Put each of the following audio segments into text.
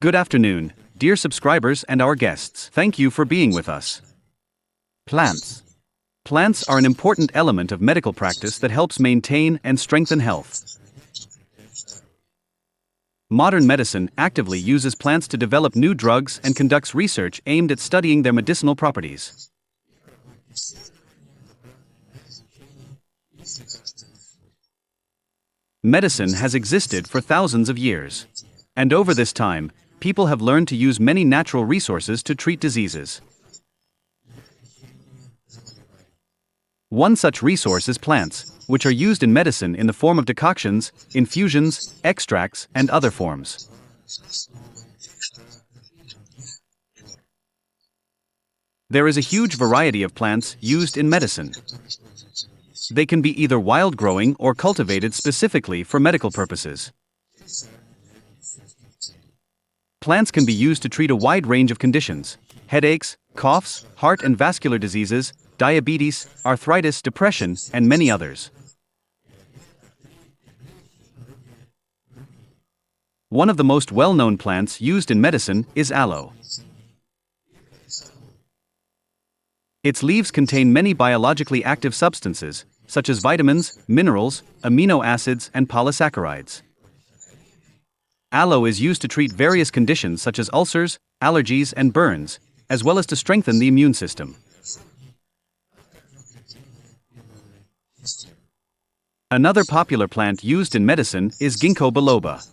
Good afternoon, dear subscribers and our guests. Thank you for being with us. Plants. Plants are an important element of medical practice that helps maintain and strengthen health. Modern medicine actively uses plants to develop new drugs and conducts research aimed at studying their medicinal properties. Medicine has existed for thousands of years. And over this time, people have learned to use many natural resources to treat diseases. One such resource is plants, which are used in medicine in the form of decoctions, infusions, extracts, and other forms. There is a huge variety of plants used in medicine. They can be either wild-growing or cultivated specifically for medical purposes. Plants can be used to treat a wide range of conditions: headaches, coughs, heart and vascular diseases, diabetes, arthritis, depression, and many others. One of the most well-known plants used in medicine is aloe. Its leaves contain many biologically active substances, such as vitamins, minerals, amino acids, and polysaccharides. Aloe is used to treat various conditions such as ulcers, allergies, and burns, as well as to strengthen the immune system. Another popular plant used in medicine is ginkgo biloba.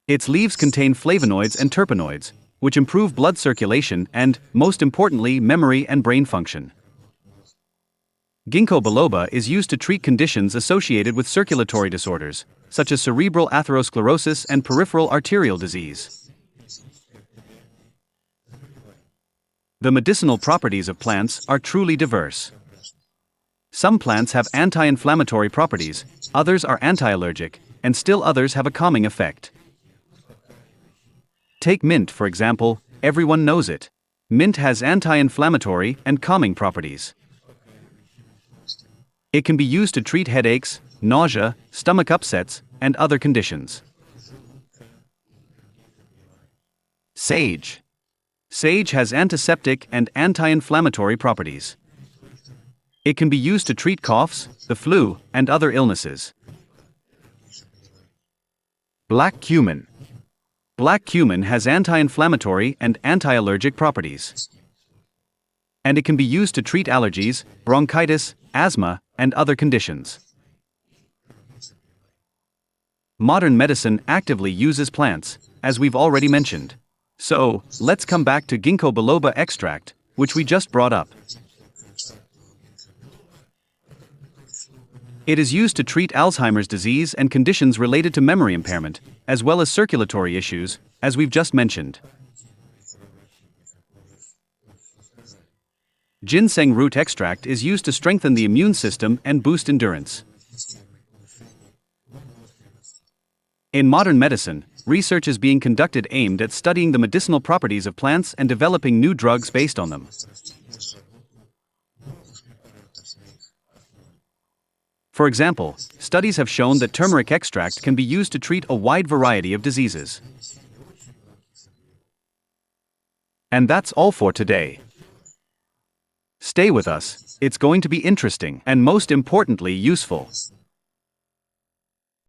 Its leaves contain flavonoids and terpenoids, which improve blood circulation and, most importantly, memory and brain function. Ginkgo biloba is used to treat conditions associated with circulatory disorders, such as cerebral atherosclerosis and peripheral arterial disease. The medicinal properties of plants are truly diverse. Some plants have anti-inflammatory properties, others are anti-allergic, and still others have a calming effect. Take mint, for example. Everyone knows it. Mint has anti-inflammatory and calming properties. It can be used to treat headaches, nausea, stomach upsets, and other conditions. Sage. Sage has antiseptic and anti-inflammatory properties. It can be used to treat coughs, the flu, and other illnesses. Black cumin. Black cumin has anti-inflammatory and anti-allergic properties. And it can be used to treat allergies, bronchitis, asthma, and other conditions. Modern medicine actively uses plants, as we've already mentioned. So, let's come back to ginkgo biloba extract, which we just brought up. It is used to treat Alzheimer's disease and conditions related to memory impairment, as well as circulatory issues, as we've just mentioned. Ginseng root extract is used to strengthen the immune system and boost endurance. In modern medicine, research is being conducted aimed at studying the medicinal properties of plants and developing new drugs based on them. For example, studies have shown that turmeric extract can be used to treat a wide variety of diseases. And that's all for today. Stay with us, it's going to be interesting and most importantly useful.